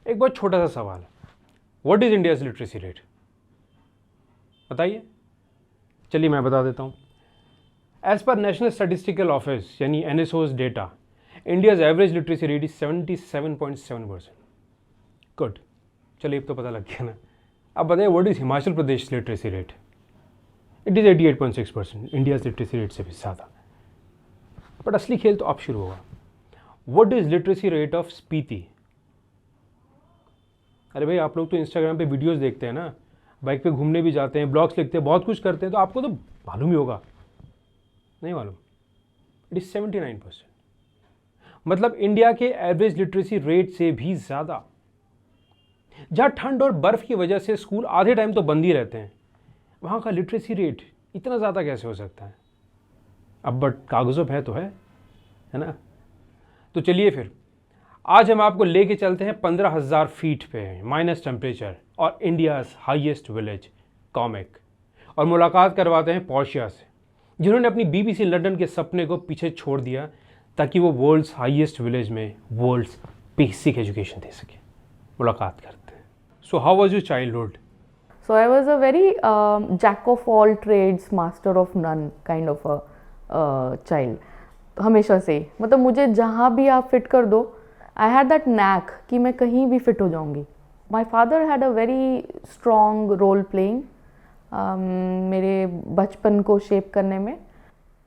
एक बहुत छोटा सा सवाल, what is India's literacy rate? बताइए। चलिए मैं बता देता हूँ। As per national statistical office यानी NSO's data, India's average literacy rate is 77.7%। Good, चलिए अब तो पता लग गया ना। अब बताइए what is Himachal Pradesh literacy rate? It is 88.6%, India's literacy rate से भी ज़्यादा। बट असली खेल तो अब शुरू होगा। What is literacy rate of Spiti? अरे भाई आप लोग तो इंस्टाग्राम पे वीडियोस देखते हैं ना, बाइक पे घूमने भी जाते हैं, ब्लॉग्स लिखते हैं, बहुत कुछ करते हैं, तो आपको तो मालूम ही होगा। नहीं मालूम? It is 79%। मतलब इंडिया के एवरेज लिटरेसी रेट से भी ज़्यादा। जहाँ ठंड और बर्फ़ की वजह से स्कूल आधे टाइम तो बंद ही रहते हैं, वहाँ का लिटरेसी रेट इतना ज़्यादा कैसे हो सकता है? अब बट कागज़ों पे तो है ना। तो चलिए फिर आज हम आपको लेके चलते हैं 15,000 फीट पे, माइनस टेम्परेचर और इंडियाज़ हाईएस्ट विलेज कॉमिक, और मुलाकात करवाते हैं पोर्शिया से, जिन्होंने अपनी BBC लंदन के सपने को पीछे छोड़ दिया ताकि वो वर्ल्ड्स हाईएस्ट विलेज में वर्ल्ड्स बेसिक एजुकेशन दे सके। मुलाकात करते हैं। So how was your childhood? So I was a very jack of all trades, master of none kind of a child. हमेशा से मतलब मुझे जहाँ भी आप फिट कर दो, आई हैड दैट नैक कि मैं कहीं भी फिट हो जाऊँगी. My father had a very strong role playing मेरे बचपन को शेप करने में.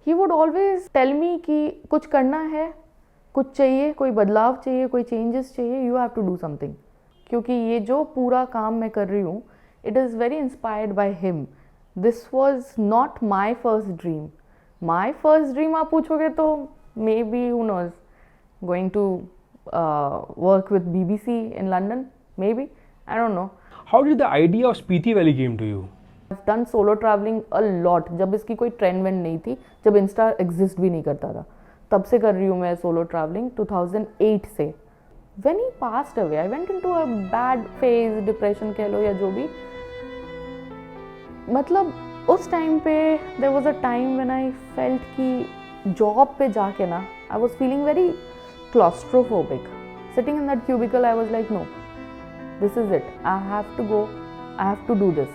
He would always tell me कि कुछ करना है, कुछ चाहिए, कोई बदलाव चाहिए, कोई चेंजेस चाहिए, you have to do something. क्योंकि ये जो पूरा काम मैं कर रही हूँ, it is very inspired by him. This was not my first dream. My first dream आप पूछोगे तो maybe who knows going to work with BBC in London, maybe. I don't know. How did the idea of Spiti Valley came to you? I've done solo traveling a lot. जब इसकी कोई trend वेंड नहीं थी, जब Insta exist भी नहीं करता था, तब से कर रही हूँ मैं सोलो ट्रैवलिंग 2008 से. When he passed away, I went into a bad phase, depression कह लो या जो भी. मतलब उस टाइम पे there was a time when I felt कि जॉब पे जाके ना I was feeling very claustrophobic. Sitting in that cubicle, I was like, no, this is it. I have to go. I have to do this.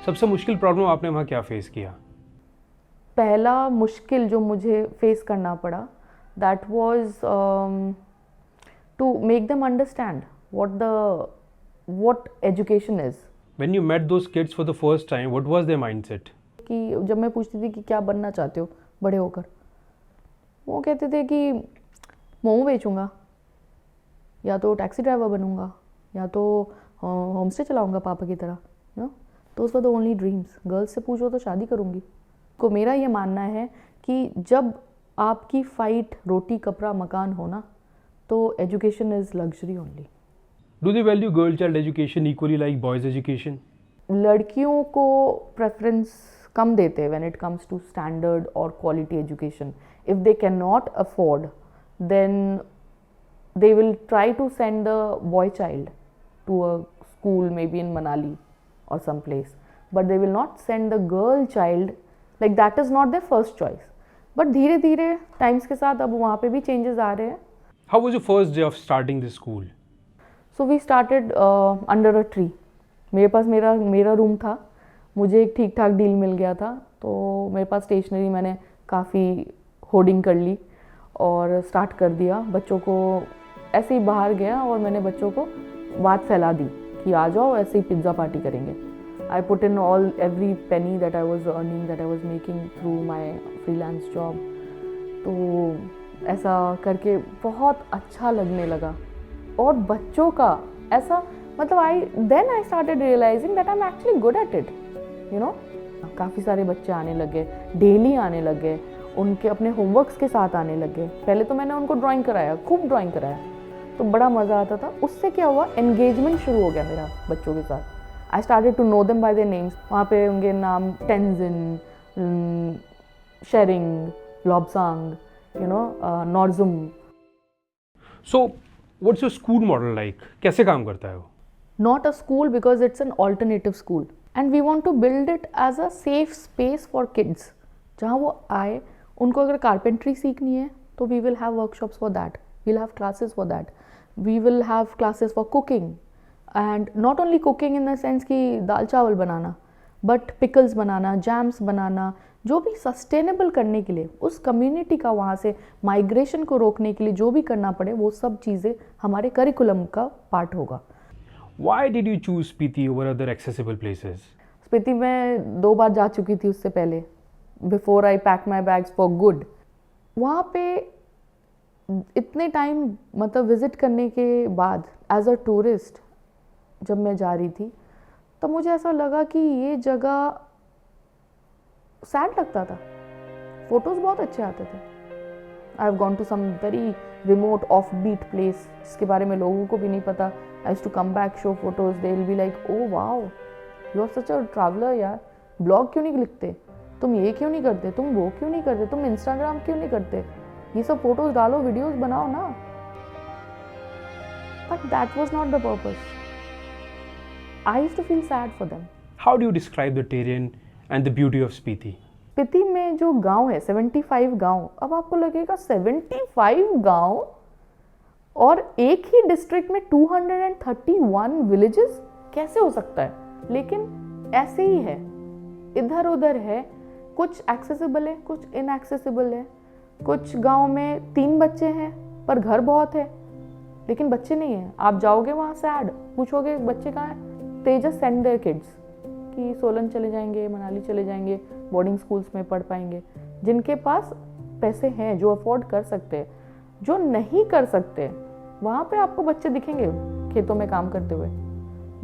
सबसे मुश्किल problem आपने वहाँ क्या face किया? पहला मुश्किल जो मुझे फेस करना पड़ा, that was to make them understand what education is. When you met those kids for the first time, what was their mindset? कि जब मैं पूछती थी कि क्या बनना चाहते हो बड़े होकर, वो कहते थे कि मोमो बेचूंगा, या तो टैक्सी ड्राइवर बनूंगा, या तो होम स्टे चलाऊंगा पापा की तरह. You know, those were the only dreams. Girls से पूछो तो शादी करूंगी. को मेरा ये मानना है कि जब आपकी फाइट रोटी कपड़ा मकान हो ना, तो education is luxury only. Do they value girl child education equally like boys education? लड़कियों को प्रेफरेंस कम देते हैं when it comes to standard और quality education. If they can not afford, then they will try to send the boy child to a school maybe in Manali or some place, but they will not send the girl child. Like that is not their first choice. But धीरे धीरे times के साथ अब वहाँ पे भी changes आ रहे हैं. How was your first day of starting the school? So we started under a tree. मेरे पास मेरा रूम था, मुझे एक ठीक ठाक डील मिल गया था, तो मेरे पास स्टेशनरी मैंने काफ़ी होर्डिंग कर ली और स्टार्ट कर दिया. बच्चों को ऐसे ही बाहर गया और मैंने बच्चों को बात फैला दी कि आ जाओ, ऐसे ही पिज़्ज़ा पार्टी करेंगे. I put in all every penny that I was earning, that I was making through my freelance job. तो ऐसा करके बहुत अच्छा लगने लगा. और बच्चों का ऐसा मतलब I started realising that I am actually good at it. You know, काफ़ी सारे बच्चे आने लगे, डेली आने लगे, उनके अपने होमवर्क्स के साथ आने लगे. पहले तो मैंने उनको ड्राइंग कराया, खूब ड्राइंग कराया, तो बड़ा मज़ा आता था. उससे क्या हुआ, एंगेजमेंट शुरू हो गया मेरा बच्चों के साथ. I started to know them by their names. वहाँ पे उनके नाम Tenzin, Tsering, Lobsang, you know, Norjum. So what's your school model like? कैसे काम करता है वो? Not a school because it's an alternative school, and we want to build it as a safe space for kids. जहाँ वो आए, उनको अगर कारपेंट्री सीखनी है तो we will have workshops for that. we'll have classes for that. We will have classes for cooking, and not only cooking in the sense कि दाल चावल बनाना, but pickles बनाना, jams बनाना, जो भी सस्टेनेबल करने के लिए, उस कम्युनिटी का वहाँ से माइग्रेशन को रोकने के लिए जो भी करना पड़े, वो सब चीज़ें हमारे करिकुलम का पार्ट होगा. Why did you choose Spiti over other accessible places? Spiti में 2 बार जा चुकी थी उससे पहले, before I pack my bags for good. वहाँ पे इतने टाइम मतलब विज़िट करने के बाद एज अ टूरिस्ट जब मैं जा रही थी, तो मुझे ऐसा लगा कि ये जगह सैड लगता था. फ़ोटोज़ बहुत अच्छे आते थे. I have gone to some very remote off beat place जिसके बारे में लोगों को भी नहीं पता. I used to come back show photos, they will be like oh wow you are such a traveller यार, ब्लॉग क्यों नहीं लिखते, तुम ये क्यों नहीं करते, तुम वो क्यों नहीं करते, तुम इंस्टाग्राम क्यों नहीं करते, ये सब फोटोज डालो, वीडियोस बनाओ ना. But that was not the purpose. I used to feel sad for them. How do you describe the terrain and the beauty of Spiti? Spiti में जो गांव है 75 गांव, अब आपको लगेगा 75 गांव और एक ही डिस्ट्रिक्ट में 231 विलेजेस कैसे हो सकता है. लेकिन ऐसे ही है, इधर उधर है, कुछ एक्सेसिबल है, कुछ इनएक्सेसिबल है. कुछ गांव में 3 बच्चे हैं पर घर बहुत है लेकिन बच्चे नहीं हैं. आप जाओगे वहाँ सैड, पूछोगे बच्चे कहाँ हैं, they just send their kids कि सोलन चले जाएंगे, मनाली चले जाएंगे, बोर्डिंग स्कूल्स में पढ़ पाएंगे. जिनके पास पैसे हैं, जो अफोर्ड कर सकते हैं, जो नहीं कर सकते, वहाँ पे आपको बच्चे दिखेंगे खेतों में काम करते हुए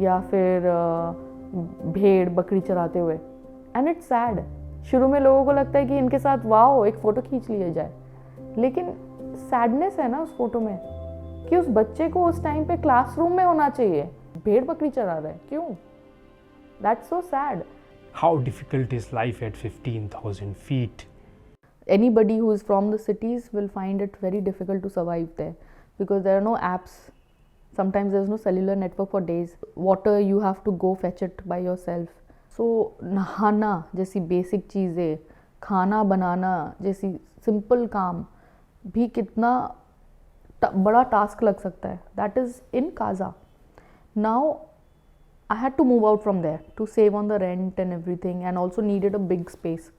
या फिर भेड़ बकरी चराते हुए. And it's sad. शुरू में लोगों को लगता है कि इनके साथ वाओ एक फ़ोटो खींच लिया जाए, लेकिन सैडनेस है ना उस फोटो में कि उस बच्चे को उस टाइम पे क्लासरूम में होना चाहिए, भेड़ बकरी चरा रहा है, क्यों? That's so sad. How difficult is life at 15,000 feet? Anybody who is from the cities will find it very difficult to survive there because there are no apps. Sometimes there is no cellular network for days. Water you have to go fetch it by yourself. So नहाना जैसी basic चीज़ें, खाना बनाना जैसी simple काम भी कितना बड़ा task लग सकता है. That is in Kaza. Now I had to move out from there to save on the rent and everything and also needed a big space.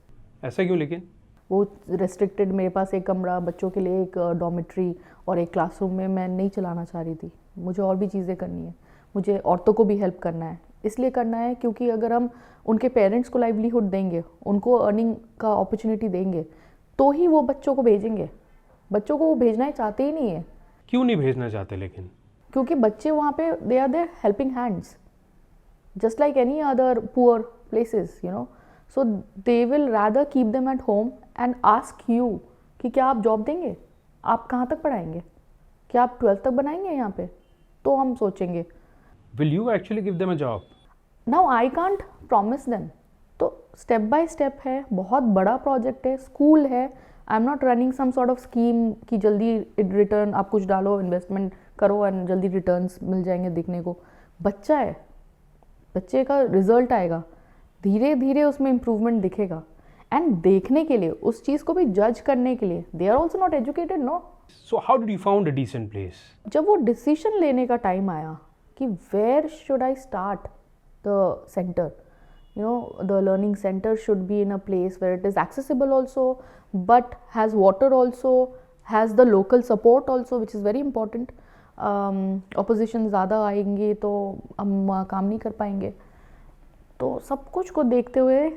ऐसा क्यों लेकिन? वो रेस्ट्रिक्टेड, मेरे पास एक कमरा, बच्चों के लिए एक डॉर्मेट्री और एक क्लासरूम में मैं नहीं चलाना चाह रही थी. मुझे और भी चीज़ें करनी है, मुझे औरतों को भी हेल्प करना है. इसलिए करना है क्योंकि अगर हम उनके पेरेंट्स को लाइवलीहुड देंगे, उनको अर्निंग का अपॉर्चुनिटी देंगे, तो ही वो बच्चों को भेजेंगे. बच्चों को वो भेजना ही चाहते ही नहीं है. क्यों नहीं भेजना चाहते लेकिन? क्योंकि बच्चे वहाँ पे they are there helping hands just like any other poor places, you know. So they will rather keep them at home and ask you कि क्या आप जॉब देंगे, आप कहाँ तक पढ़ाएंगे, क्या आप 12th तक बनाएंगे यहाँ पे, तो हम सोचेंगे. Will you actually give them a job? Now I can't promise them. तो स्टेप बाय स्टेप है, बहुत बड़ा प्रोजेक्ट है, स्कूल है. I am not running some sort of scheme कि जल्दी रिटर्न आप कुछ डालो, इन्वेस्टमेंट करो एंड जल्दी रिटर्न्स मिल जाएंगे देखने को. बच्चा है, बच्चे का रिजल्ट आएगा, धीरे धीरे उसमें इम्प्रूवमेंट दिखेगा. एंड देखने के लिए, उस चीज़ को भी जज करने के लिए, they are also not educated, no. So how did you found a decent place? जब वो डिसीजन लेने का टाइम आया कि where should I start the centre, you know, the learning centre should be in a place where it is accessible also, but has water also, has the local support also, which is very important. Opposition ज़्यादा आएंगी तो हम काम नहीं कर पाएंगे. तो सब कुछ को देखते हुए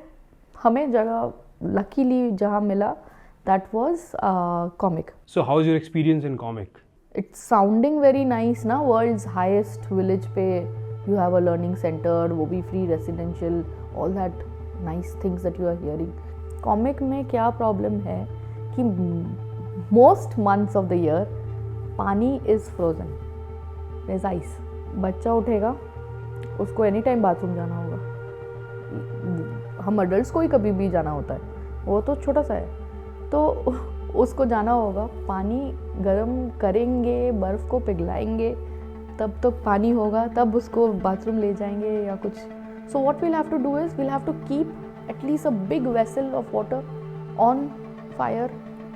हमें जगह लकीली जहाँ मिला, that was Komic. So how is your experience in comic? It's sounding very nice ना, वर्ल्ड्स हाईएस्ट विलेज पे you have a learning centre, वो भी free residential, all that nice things that you are hearing. Komic में क्या problem है कि most months of the year पानी is frozen, is ice. बच्चा उठेगा, उसको एनी टाइम बाथरूम जाना होगा. हम अडल्ट को ही कभी भी जाना होता है, वो तो छोटा सा है, तो उसको जाना होगा. पानी गर्म करेंगे, बर्फ़ को पिघलाएंगे, तब तो पानी होगा, तब उसको बाथरूम ले जाएंगे या कुछ. So what we'll have to do is we'll have to keep at least a big vessel of water on fire,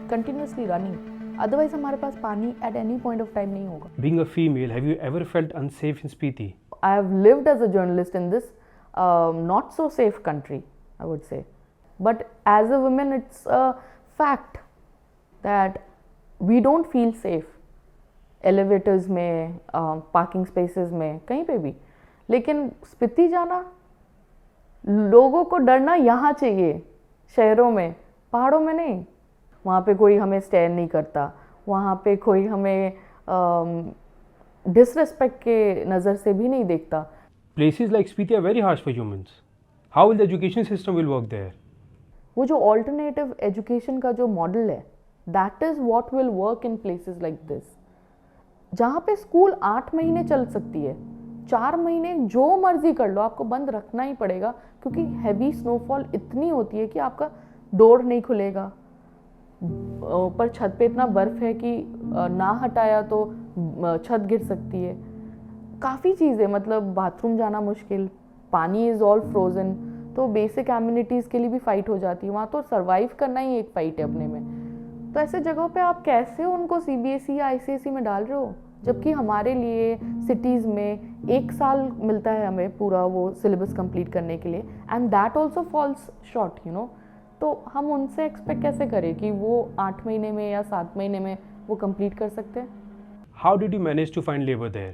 continuously running. Otherwise हमारे पास पानी at any point of time नहीं होगा. Being a female, have you ever felt unsafe in Spiti? I have lived as a journalist in this not so safe country, I would say. But as a woman, it's a fact that we don't feel safe. Elevators में, parking spaces में, कहीं पे भी. लेकिन स्पीति जाना, लोगों को डरना यहाँ चाहिए, शहरों में, पहाड़ों में नहीं. वहाँ पे कोई हमें स्टेयर नहीं करता, वहाँ पे कोई हमें डिसरेस्पेक्ट के नज़र से भी नहीं देखता. Places like Spiti are very harsh for humans. How will the education system will work there? वो जो ऑल्टरनेटिव एजुकेशन का जो मॉडल है, that is what will work in places like this. जहाँ पे स्कूल 8 महीने चल सकती है, 4 महीने जो मर्जी कर लो, आपको बंद रखना ही पड़ेगा, क्योंकि हैवी स्नोफॉल इतनी होती है कि आपका डोर नहीं खुलेगा. ऊपर छत पे इतना बर्फ़ है कि ना हटाया तो छत गिर सकती है. काफ़ी चीज़ें, मतलब बाथरूम जाना मुश्किल, पानी इज़ ऑल फ्रोज़न, तो बेसिक एम्यूनिटीज़ के लिए भी फ़ाइट हो जाती है. वहाँ तो सर्वाइव करना ही एक फ़ाइट है अपने में. तो ऐसे जगहों पे आप कैसे उनको CBSE या ICSE में डाल रहे हो, जबकि हमारे लिए सिटीज़ में 1 साल मिलता है हमें पूरा वो सिलेबस कंप्लीट करने के लिए, and that also falls short, you know. तो हम उनसे एक्सपेक्ट कैसे करें कि वो 8 महीने में या 7 महीने में वो कंप्लीट कर सकते हैं. How did you manage to find labor there?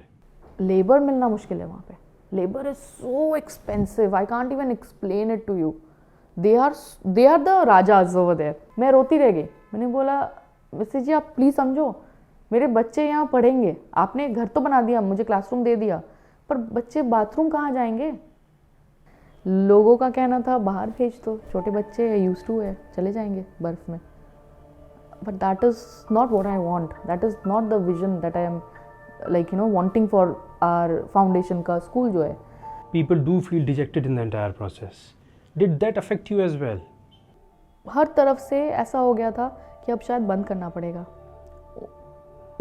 Labour मिलना मुश्किल है वहाँ पे. Labour is so expensive, I can't even explain it to you. They are the rajas over there. मैं रोती रह गई. मैंने बोला, मिसेस जी आप प्लीज़ समझो, मेरे बच्चे यहाँ पढ़ेंगे, आपने घर तो बना दिया, मुझे क्लासरूम दे दिया, पर बच्चे बाथरूम कहाँ जाएंगे. लोगों का कहना था बाहर भेज दो, छोटे बच्चे है, यूज टू है, चले जाएंगे बर्फ़ में. But that is not what I want. That is not the vision that I am like wanting for our foundation का स्कूल जो है. People do feel dejected in the entire process. Did that affect you as well? हर तरफ से ऐसा हो गया था कि अब शायद बंद करना पड़ेगा.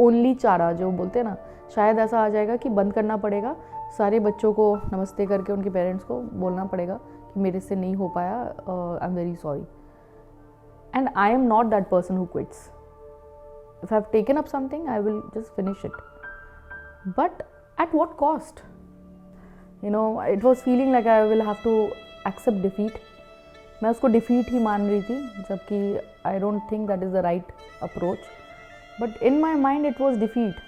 ओनली चारा जो बोलते हैं ना, शायद ऐसा आ जाएगा कि बंद करना पड़ेगा. सारे बच्चों को नमस्ते करके उनके पेरेंट्स को बोलना पड़ेगा कि मेरे से नहीं हो पाया, I am very sorry. And I am not that person who quits. If I have taken up something I will just finish it, but at what cost. It was feeling like I will have to accept defeat. मैं उसको defeat ही मान रही थी, जबकि I don't think that is the right approach. But in my mind it was defeat.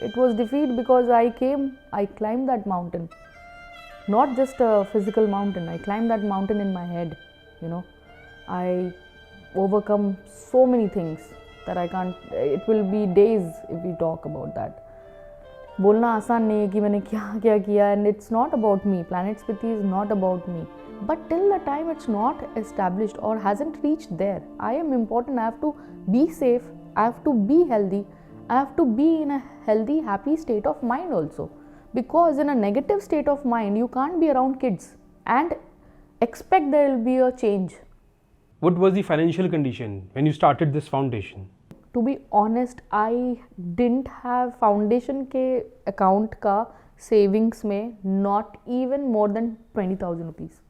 It was defeat because I climbed that mountain. Not just a physical mountain, I climbed that mountain in my head, I overcome so many things that I can't, it will be days if we talk about that. बोलना आसान नहीं है कि मैंने क्या क्या किया, and it's not about me. Planet Spiti is not about me. But till the time it's not established or hasn't reached there, I am important. I have to be safe, I have to be healthy, I have to be in a healthy, happy state of mind also. Because in a negative state of mind, you can't be around kids and expect there will be a change. What was the financial condition when you started this foundation? To be honest, I didn't have foundation के account का savings में not even more than 20,000 rupees.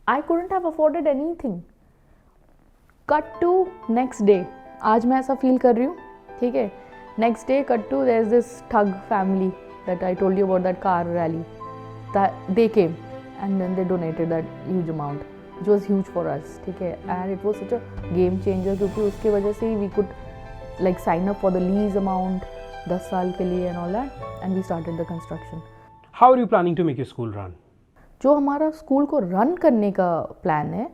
I couldn't have afforded anything. Cut to next day. आज मैं ऐसा feel कर रही हूँ, ठीक है. Next day, cut to there's this thug family that I told you about, that car rally. That they came and then they donated that huge amount, which was huge for us, ठीक है. And it was such a game changer क्योंकि उसके वजह से we could like sign up for the lease amount 10 साल के लिए and all that, and we started the construction. How are you planning to make your school run? जो हमारा school को रन करने का प्लान है,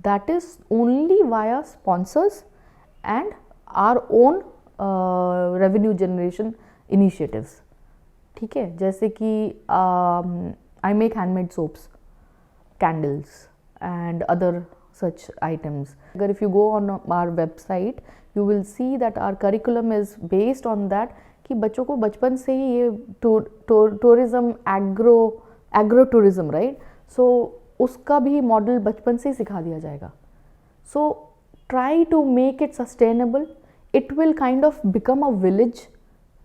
that is only via sponsors and our own revenue generation initiatives, ठीक है. जैसे कि I make handmade soaps, candles and other such items. अगर if you go on our website you will see that our curriculum is based on that कि बच्चों को बचपन से ही ये tourism, agro tourism, right. So उसका भी मॉडल बचपन से ही सिखा दिया जाएगा. So try to make it sustainable. It will kind of become a village.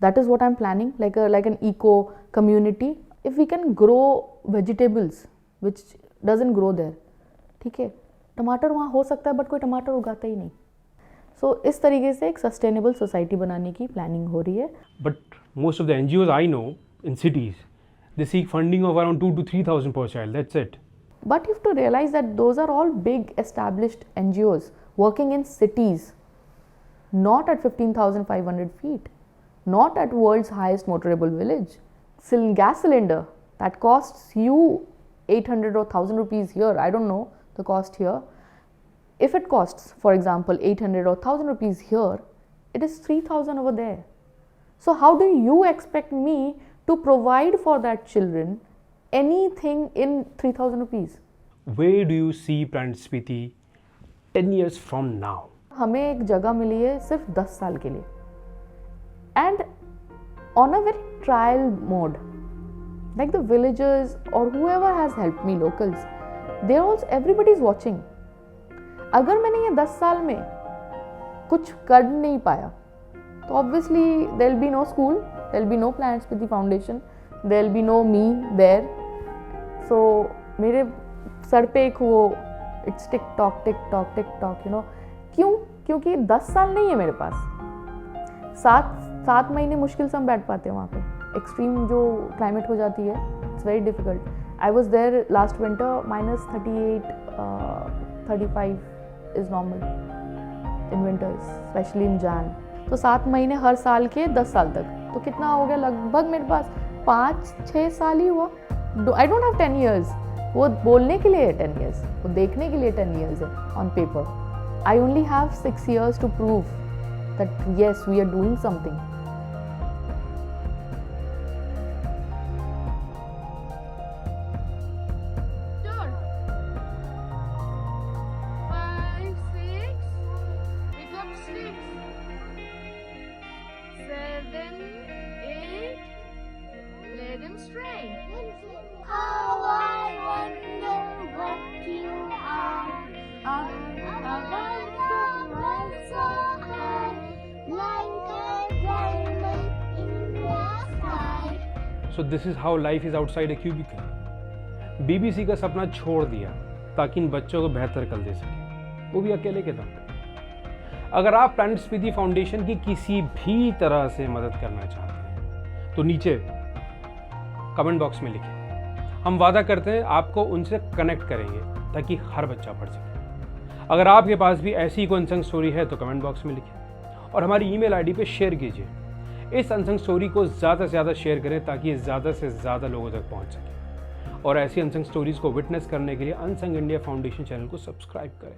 That is what I'm planning, like an eco community. If we can grow vegetables which doesn't grow there, ठीक है. टमाटर वहाँ हो सकता है but कोई टमाटर उगाता ही नहीं. सो इस तरीके से एक सस्टेनेबल सोसाइटी बनाने की प्लानिंग हो रही है. But most of the NGOs I know in cities, they seek funding of around 2 to 3,000 per child. That's it. But you have to realize that those are all big established NGOs working in cities, not at 15,500 feet, not at world's highest motorable village. Gas cylinder that costs you 800 or 1,000 rupees here, I don't know the cost here. If it costs, for example, 800 or 1,000 rupees here, it is 3,000 over there. So how do you expect me to provide for that children anything in 3,000 rupees? Where do you see Planet Spiti 10 years from now? हमें एक जगह मिली है सिर्फ 10 साल के लिए and on a very trial mode, like the villagers or whoever has helped me, locals, they're also, everybody is watching. अगर मैंने ये 10 साल में कुछ कर नहीं पाया तो obviously there will be no school, there will be no Planet Spiti Foundation, there will be no me there. So मेरे सर पे एक वो it's tick tock you know. क्यों? क्योंकि 10 साल नहीं है मेरे पास. 7 महीने मुश्किल से हम बैठ पाते हैं वहाँ पे. एक्सट्रीम जो क्लाइमेट हो जाती है, it's very difficult. I was there last winter, -38, 35 is normal in winters, specially in Jan. तो 7 महीने हर साल के 10 साल तक, तो कितना हो गया? लगभग मेरे पास 5-6 साल ही हुआ. I don't have 10 years. वो बोलने के लिए है 10 years, वो देखने के लिए 10 years है on paper. I only have 6 years to prove that yes we are doing something. How I wonder what you are. Above so high, like a diamond in the sky. So this is how life is outside a cubicle. BBC का सपना छोड़ दिया ताकि इन बच्चों को बेहतर कल दे सके, वो भी अकेले के दम पे. अगर आप प्लैनेट स्पीति फाउंडेशन की किसी भी तरह से मदद करना चाहते हैं तो नीचे कमेंट बॉक्स में लिखें. हम वादा करते हैं आपको उनसे कनेक्ट करेंगे ताकि हर बच्चा पढ़ सके. अगर आपके पास भी ऐसी कोई अनसंग स्टोरी है तो कमेंट बॉक्स में लिखें और हमारी ईमेल आईडी पे शेयर कीजिए. इस अनसंग स्टोरी को ज़्यादा से ज़्यादा शेयर करें ताकि ये ज़्यादा से ज़्यादा लोगों तक पहुंच सके. और ऐसी अनसंग स्टोरीज़ को विटनेस करने के लिए अनसंग इंडिया फाउंडेशन चैनल को सब्सक्राइब करें.